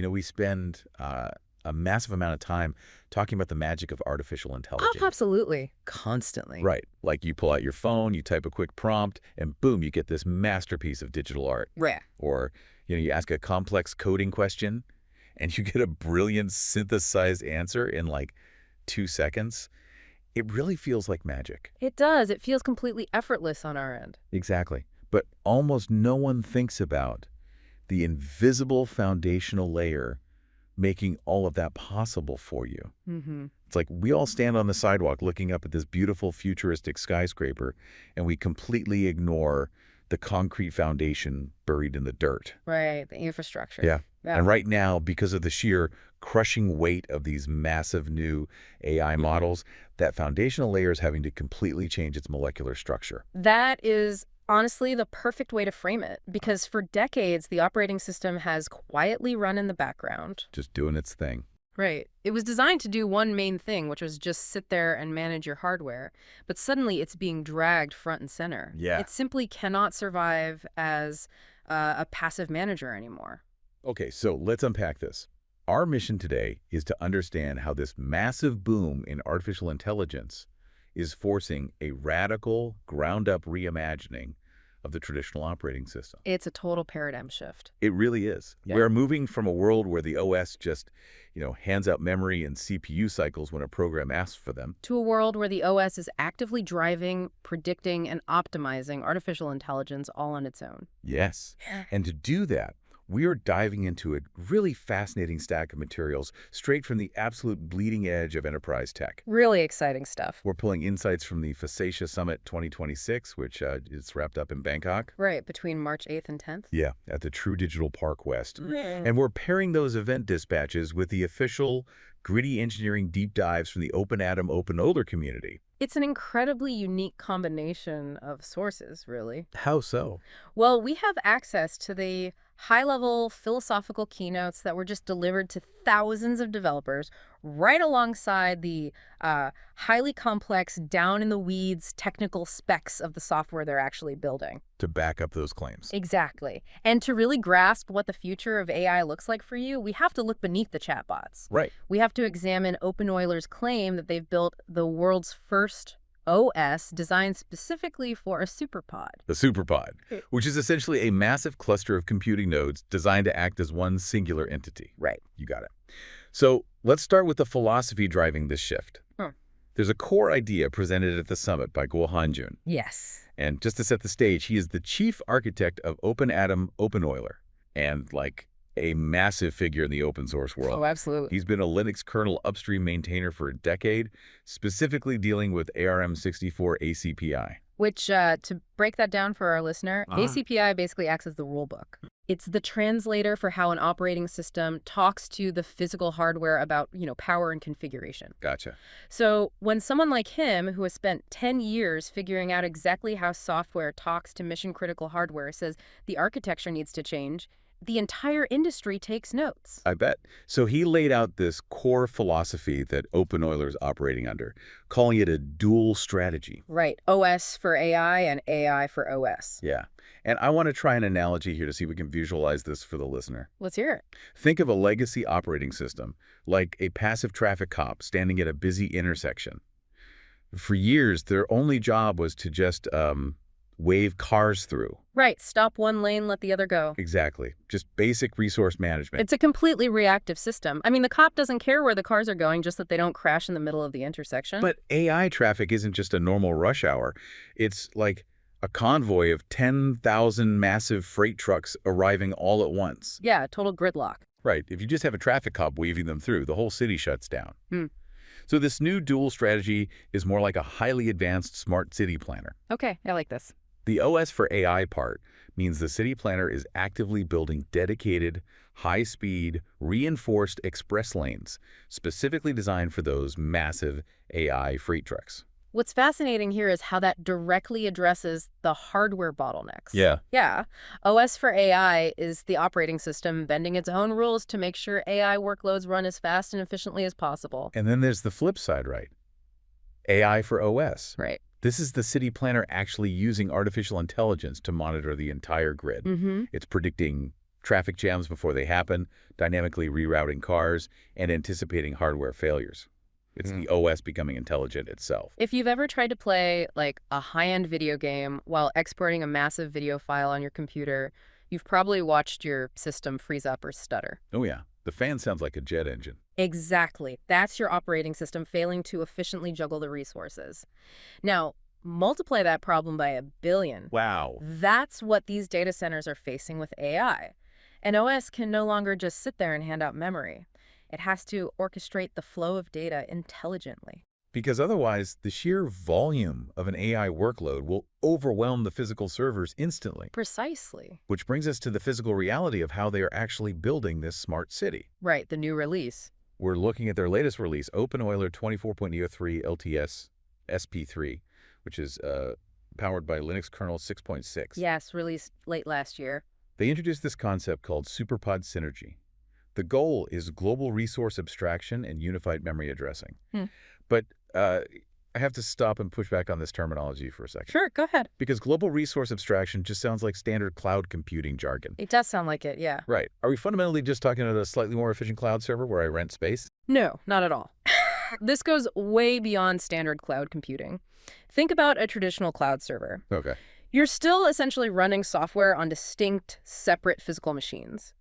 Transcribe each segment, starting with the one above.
We spend a massive amount of time talking about the magic of artificial Oh, intelligence. absolutely. Constantly. Right. Like you pull out your phone, you type a quick prompt, and boom, you get this masterpiece of digital art. Right. Or, you ask a complex coding question, and you get a brilliant synthesized answer in like 2 seconds. It really feels like magic. It does. It feels completely effortless on our end. Exactly. But almost no one thinks about the invisible foundational layer making all of that possible for you. Mm-hmm. It's like we all stand on the sidewalk looking up at this beautiful futuristic skyscraper, and we completely ignore the concrete foundation buried in the dirt. Right. The infrastructure. Yeah. Yeah. And right now, because of the sheer crushing weight of these massive new AI models, that foundational layer is having to completely change its molecular structure. That is honestly the perfect way to frame it, because for decades, the operating system has quietly run in the background. Just doing its thing. Right. It was designed to do one main thing, which was just sit there and manage your hardware. But suddenly it's being dragged front and center. Yeah. It simply cannot survive as a passive manager anymore. Okay, so let's unpack this. Our mission today is to understand how this massive boom in artificial intelligence is forcing a radical, ground-up reimagining of the traditional operating system. It's a total paradigm shift. It really is. Yeah. We're moving from a world where the OS just, hands out memory and CPU cycles when a program asks for them. To a world where the OS is actively driving, predicting, and optimizing artificial intelligence all on its own. Yes. And to do that, we are diving into a really fascinating stack of materials straight from the absolute bleeding edge of enterprise tech. Really exciting stuff. We're pulling insights from the FOSSASIA Summit 2026, which is wrapped up in Bangkok. Right, between March 8th and 10th. Yeah, at the True Digital Park West. And we're pairing those event dispatches with the official gritty engineering deep dives from the OpenAtom, openEuler community. It's an incredibly unique combination of sources, really. How so? Well, we have access to the high-level philosophical keynotes that were just delivered to thousands of developers right alongside the highly complex, down-in-the-weeds technical specs of the software they're actually building. To back up those claims. Exactly. And to really grasp what the future of AI looks like for you, we have to look beneath the chatbots. Right. We have to examine openEuler's claim that they've built the world's first OS designed specifically for a superpod. The superpod, which is essentially a massive cluster of computing nodes designed to act as one singular entity. Right. You got it. So let's start with the philosophy driving this shift. There's a core idea presented at the summit by Guo Hanjun. Yes. And just to set the stage, he is the chief architect of OpenAtom, openEuler, and like a massive figure in the open source world. Oh, absolutely. He's been a Linux kernel upstream maintainer for a decade, specifically dealing with ARM64 ACPI. Which, to break that down for our listener, ACPI basically acts as the rulebook. It's the translator for how an operating system talks to the physical hardware about, power and configuration. Gotcha. So when someone like him, who has spent 10 years figuring out exactly how software talks to mission-critical hardware, says the architecture needs to change, the entire industry takes notes. I bet. So he laid out this core philosophy that openEuler is operating under, calling it a dual strategy. Right. OS for AI and AI for OS. Yeah. And I want to try an analogy here to see if we can visualize this for the listener. Let's hear it. Think of a legacy operating system, like a passive traffic cop standing at a busy intersection. For years, their only job was to just wave cars through. Right. Stop one lane, let the other go. Exactly. Just basic resource management. It's a completely reactive system. I mean, the cop doesn't care where the cars are going, just that they don't crash in the middle of the intersection. But AI traffic isn't just a normal rush hour. It's like a convoy of 10,000 massive freight trucks arriving all at once. Yeah, total gridlock. Right. If you just have a traffic cop weaving them through, the whole city shuts down. So this new dual strategy is more like a highly advanced smart city planner. Okay, I like this. The OS for AI part means the city planner is actively building dedicated, high-speed, reinforced express lanes, specifically designed for those massive AI freight trucks. What's fascinating here is how that directly addresses the hardware bottlenecks. Yeah. OS for AI is the operating system bending its own rules to make sure AI workloads run as fast and efficiently as possible. And then there's the flip side, right? AI for OS. Right. This is the city planner actually using artificial intelligence to monitor the entire grid. It's predicting traffic jams before they happen, dynamically rerouting cars, and anticipating hardware failures. It's the OS becoming intelligent itself. If you've ever tried to play like a high-end video game while exporting a massive video file on your computer, you've probably watched your system freeze up or stutter. Oh yeah, the fan sounds like a jet engine. Exactly. That's your operating system failing to efficiently juggle the resources. Now, multiply that problem by 1 billion. Wow. That's what these data centers are facing with AI. An OS can no longer just sit there and hand out memory. It has to orchestrate the flow of data intelligently. Because otherwise, the sheer volume of an AI workload will overwhelm the physical servers instantly. Precisely. Which brings us to the physical reality of how they are actually building this smart city. Right, the new release. We're looking at their latest release, openEuler 24.03 LTS SP3, which is powered by Linux kernel 6.6. Yes, released late last year. They introduced this concept called superpod synergy. The goal is global resource abstraction and unified memory addressing. But I have to stop and push back on this terminology for a second. Sure, go ahead. Because global resource abstraction just sounds like standard cloud computing jargon. It does sound like it, yeah. Right. Are we fundamentally just talking about a slightly more efficient cloud server where I rent space? No, not at all. This goes way beyond standard cloud computing. Think about a traditional cloud server. Okay. You're still essentially running software on distinct, separate physical machines.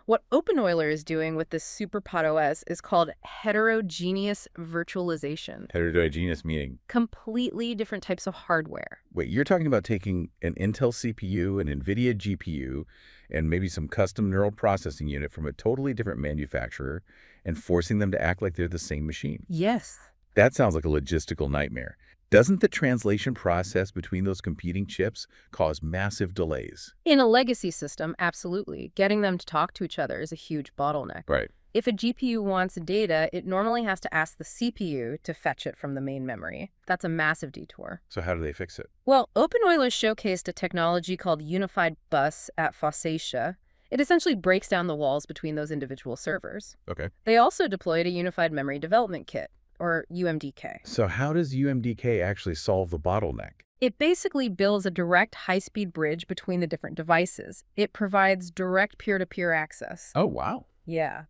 What openEuler is doing with this SuperPod OS is called heterogeneous virtualization. Heterogeneous meaning? Completely different types of hardware. Wait, you're talking about taking an Intel CPU, an NVIDIA GPU, and maybe some custom neural processing unit from a totally different manufacturer and forcing them to act like they're the same machine. Yes. That sounds like a logistical nightmare. Doesn't the translation process between those competing chips cause massive delays? In a legacy system, absolutely. Getting them to talk to each other is a huge bottleneck. Right. If a GPU wants data, it normally has to ask the CPU to fetch it from the main memory. That's a massive detour. So how do they fix it? Well, openEuler showcased a technology called Unified Bus at FOSSASIA. It essentially breaks down the walls between those individual servers. Okay. They also deployed a Unified Memory Development Kit, or UMDK. So how does UMDK actually solve the bottleneck? It basically builds a direct high-speed bridge between the different devices. It provides direct peer-to-peer access. Oh, wow. Yeah.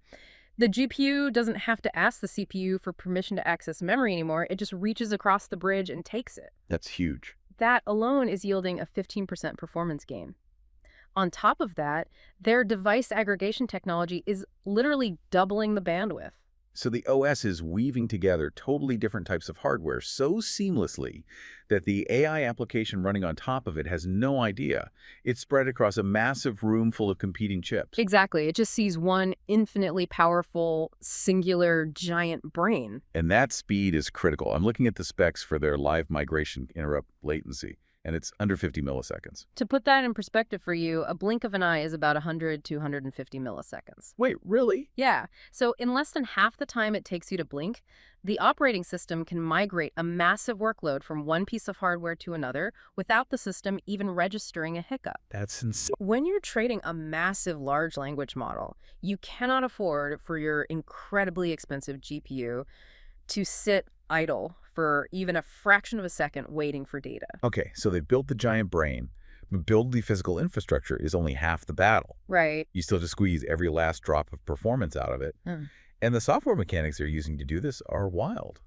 The GPU doesn't have to ask the CPU for permission to access memory anymore. It just reaches across the bridge and takes it. That's huge. That alone is yielding a 15% performance gain. On top of that, their device aggregation technology is literally doubling the bandwidth. So the OS is weaving together totally different types of hardware so seamlessly that the AI application running on top of it has no idea. It's spread across a massive room full of competing chips. Exactly. It just sees one infinitely powerful, singular, giant brain. And that speed is critical. I'm looking at the specs for their live migration interrupt latency, and it's under 50 milliseconds. To put that in perspective for you, a blink of an eye is about 100 to 150 milliseconds. Wait, really? Yeah. So in less than half the time it takes you to blink, the operating system can migrate a massive workload from one piece of hardware to another without the system even registering a hiccup. That's insane. When you're trading a massive large language model, you cannot afford for your incredibly expensive GPU to sit idle for even a fraction of a second waiting for data. Okay, so they built the giant brain, but build the physical infrastructure is only half the battle. Right. You still have to squeeze every last drop of performance out of it. And the software mechanics they're using to do this are wild.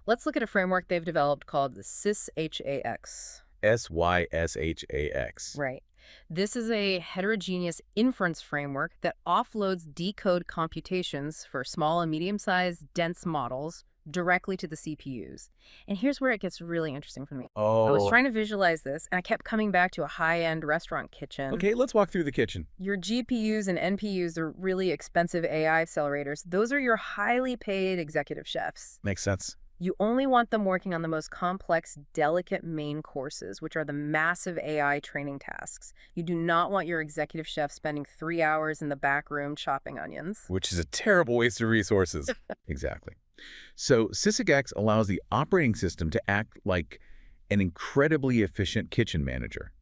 Let's look at a framework they've developed called the SysHAX. SYSHAX. Right. This is a heterogeneous inference framework that offloads decode computations for small and medium-sized dense models directly to the CPUs. And here's where it gets really interesting for me. I was trying to visualize this, and I kept coming back to a high-end restaurant kitchen. Okay, let's walk through the kitchen. Your GPUs and NPUs are really expensive AI accelerators. Those are your highly paid executive chefs. Makes sense. You only want them working on the most complex, delicate main courses, which are the massive AI training tasks. You do not want your executive chef spending 3 hours in the back room chopping onions. Which is a terrible waste of resources. Exactly. So SysHAX allows the operating system to act like an incredibly efficient kitchen manager.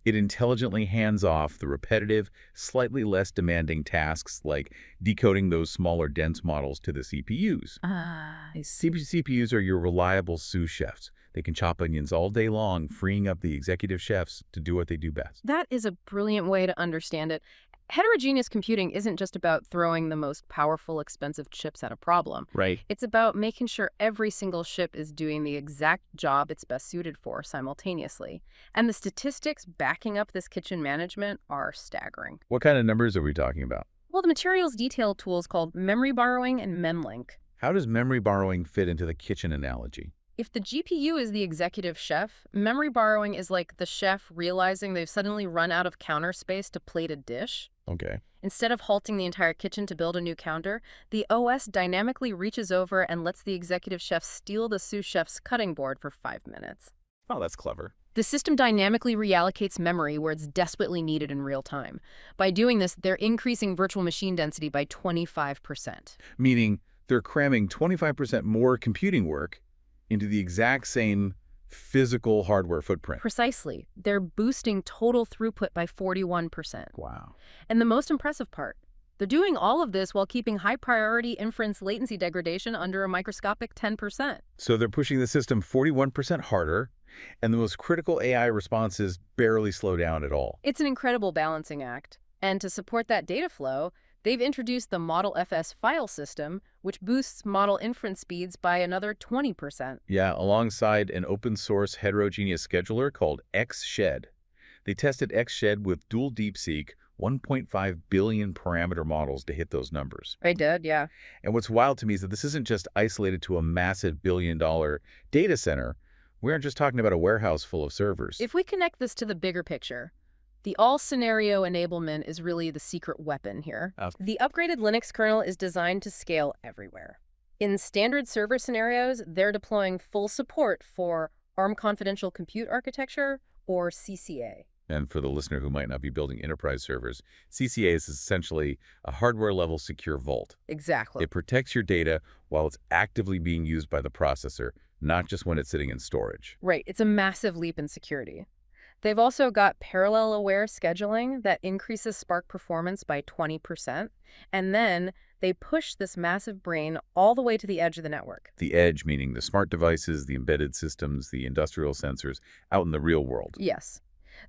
It intelligently hands off the repetitive, slightly less demanding tasks like decoding those smaller, dense models to the CPUs. I see. CPUs are your reliable sous chefs. They can chop onions all day long, freeing up the executive chefs to do what they do best. That is a brilliant way to understand it. Heterogeneous computing isn't just about throwing the most powerful, expensive chips at a problem. Right. It's about making sure every single chip is doing the exact job it's best suited for simultaneously. And the statistics backing up this kitchen management are staggering. What kind of numbers are we talking about? Well, the materials detail tools called memory borrowing and memlink. How does memory borrowing fit into the kitchen analogy? If the GPU is the executive chef, memory borrowing is like the chef realizing they've suddenly run out of counter space to plate a dish. Okay. Instead of halting the entire kitchen to build a new counter, the OS dynamically reaches over and lets the executive chef steal the sous chef's cutting board for 5 minutes. Oh, that's clever. The system dynamically reallocates memory where it's desperately needed in real time. By doing this, they're increasing virtual machine density by 25%. Meaning they're cramming 25% more computing work into the exact same physical hardware footprint. Precisely. They're boosting total throughput by 41%. Wow. And the most impressive part, they're doing all of this while keeping high-priority inference latency degradation under a microscopic 10%. So they're pushing the system 41% harder, and the most critical AI responses barely slow down at all. It's an incredible balancing act. And to support that data flow, they've introduced the Model FS file system, which boosts model inference speeds by another 20%. Yeah, alongside an open-source heterogeneous scheduler called XShed. They tested XShed with dual DeepSeek 1.5 billion parameter models to hit those numbers. I did, yeah. And what's wild to me is that this isn't just isolated to a massive billion-dollar data center. We aren't just talking about a warehouse full of servers. If we connect this to the bigger picture, the all-scenario enablement is really the secret weapon here. The upgraded Linux kernel is designed to scale everywhere. In standard server scenarios, they're deploying full support for ARM Confidential Compute Architecture, or CCA. And for the listener who might not be building enterprise servers, CCA is essentially a hardware-level secure vault. Exactly. It protects your data while it's actively being used by the processor, not just when it's sitting in storage. Right. It's a massive leap in security. They've also got parallel-aware scheduling that increases Spark performance by 20%. And then they push this massive brain all the way to the edge of the network. The edge, meaning the smart devices, the embedded systems, the industrial sensors out in the real world. Yes.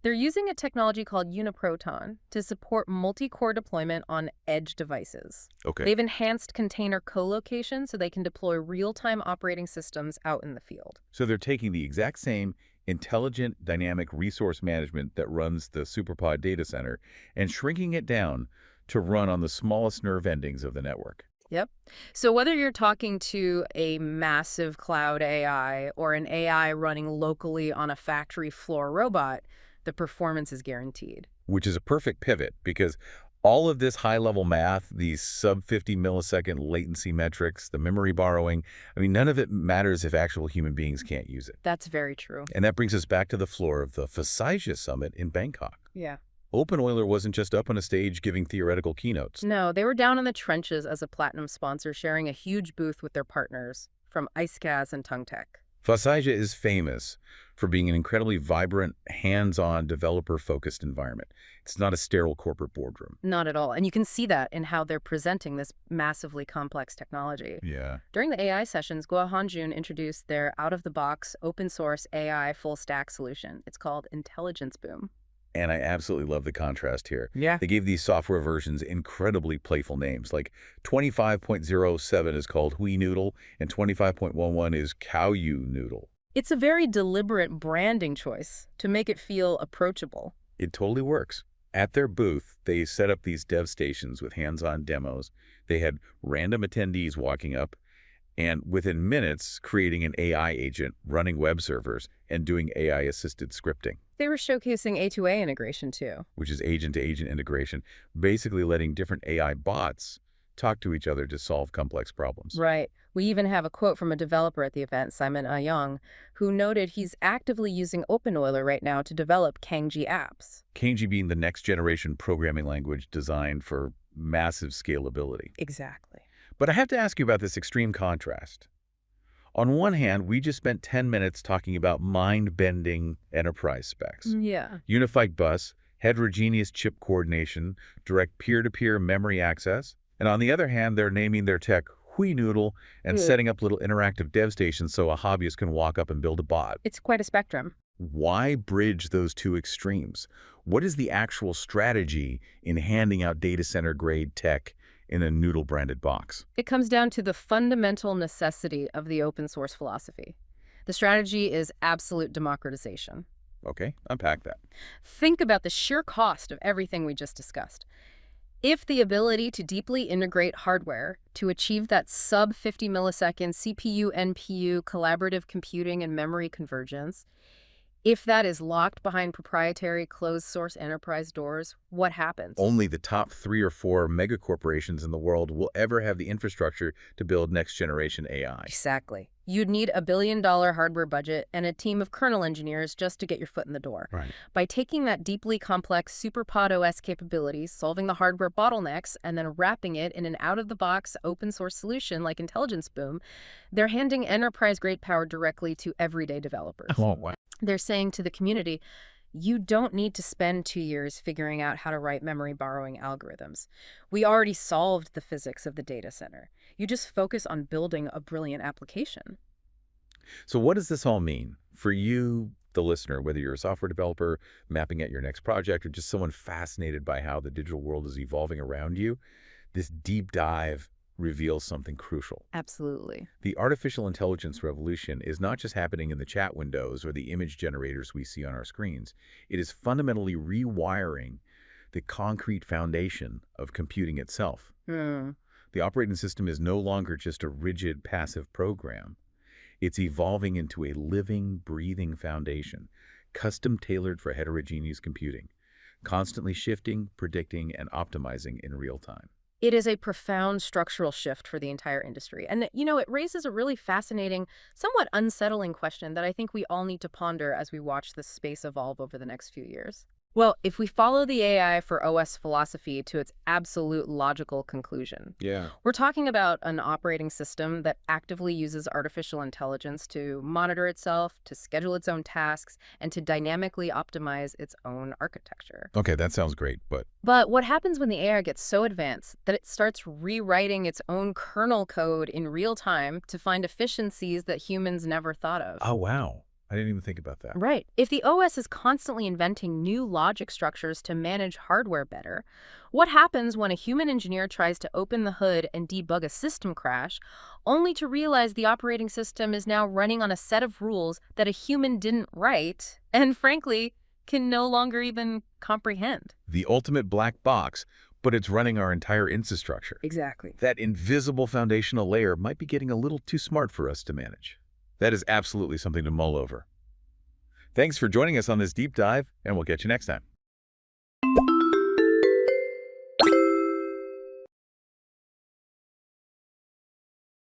They're using a technology called Uniproton to support multi-core deployment on edge devices. Okay. They've enhanced container co-location so they can deploy real-time operating systems out in the field. So they're taking the exact same intelligent dynamic resource management that runs the SuperPod data center and shrinking it down to run on the smallest nerve endings of the network. Yep. So whether you're talking to a massive cloud AI or an AI running locally on a factory floor robot, the performance is guaranteed. Which is a perfect pivot because all of this high-level math, these sub-50 millisecond latency metrics, the memory borrowing, I mean, none of it matters if actual human beings can't use it. That's very true. And that brings us back to the floor of the FOSSASIA Summit in Bangkok. Yeah. openEuler wasn't just up on a stage giving theoretical keynotes. No, they were down in the trenches as a platinum sponsor, sharing a huge booth with their partners from IceCAS and TongTech. FOSSASIA is famous for being an incredibly vibrant, hands-on, developer-focused environment. It's not a sterile corporate boardroom. Not at all. And you can see that in how they're presenting this massively complex technology. Yeah. During the AI sessions, Guo Hanjun introduced their out-of-the-box, open-source AI full-stack solution. It's called Intelligence Boom. And I absolutely love the contrast here. Yeah. They gave these software versions incredibly playful names, like 25.07 is called Hui Noodle, and 25.11 is Cow You Noodle. It's a very deliberate branding choice to make it feel approachable. It totally works. At their booth, they set up these dev stations with hands-on demos. They had random attendees walking up, and within minutes, creating an AI agent, running web servers, and doing AI-assisted scripting. They were showcasing A2A integration, too. Which is agent-to-agent integration, basically letting different AI bots talk to each other to solve complex problems. Right. We even have a quote from a developer at the event, Simon Ayong, who noted he's actively using openEuler right now to develop Kangji apps. Kangji being the next-generation programming language designed for massive scalability. Exactly. But I have to ask you about this extreme contrast. On one hand, we just spent 10 minutes talking about mind-bending enterprise specs. Yeah. Unified bus, heterogeneous chip coordination, direct peer-to-peer memory access. And on the other hand, they're naming their tech openEuler and Ugh. setting up little interactive dev stations so a hobbyist can walk up and build a bot. It's quite a spectrum. Why bridge those two extremes? What is the actual strategy in handing out data center grade tech in a Noodle-branded box? It comes down to the fundamental necessity of the open source philosophy. The strategy is absolute democratization. Okay, unpack that. Think about the sheer cost of everything we just discussed. If the ability to deeply integrate hardware to achieve that sub 50 millisecond CPU-NPU collaborative computing and memory convergence, if that is locked behind proprietary closed-source enterprise doors, what happens? Only the top 3 or 4 megacorporations in the world will ever have the infrastructure to build next-generation AI. Exactly. You'd need a billion-dollar hardware budget and a team of kernel engineers just to get your foot in the door. Right. By taking that deeply complex SuperPod OS capabilities, solving the hardware bottlenecks, and then wrapping it in an out-of-the-box open-source solution like Intelligence Boom, they're handing enterprise-grade power directly to everyday developers. Oh, wow. They're saying to the community, you don't need to spend 2 years figuring out how to write memory borrowing algorithms. We already solved the physics of the data center. You just focus on building a brilliant application. So what does this all mean for you, the listener, whether you're a software developer mapping out your next project or just someone fascinated by how the digital world is evolving around you? This deep dive reveals something crucial. Absolutely. The artificial intelligence revolution is not just happening in the chat windows or the image generators we see on our screens. It is fundamentally rewiring the concrete foundation of computing itself. The operating system is no longer just a rigid, passive program. It's evolving into a living, breathing foundation, custom-tailored for heterogeneous computing, constantly shifting, predicting, and optimizing in real time. It is a profound structural shift for the entire industry. And, it raises a really fascinating, somewhat unsettling question that I think we all need to ponder as we watch this space evolve over the next few years. Well, if we follow the AI for OS philosophy to its absolute logical conclusion, we're talking about an operating system that actively uses artificial intelligence to monitor itself, to schedule its own tasks, and to dynamically optimize its own architecture. Okay, that sounds great, but But what happens when the AI gets so advanced that it starts rewriting its own kernel code in real time to find efficiencies that humans never thought of? oh, wow. I didn't even think about that. Right. If the OS is constantly inventing new logic structures to manage hardware better, what happens when a human engineer tries to open the hood and debug a system crash, only to realize the operating system is now running on a set of rules that a human didn't write and, frankly, can no longer even comprehend? The ultimate black box, but it's running our entire infrastructure. Exactly. That invisible foundational layer might be getting a little too smart for us to manage. That is absolutely something to mull over. Thanks for joining us on this deep dive, and we'll catch you next time.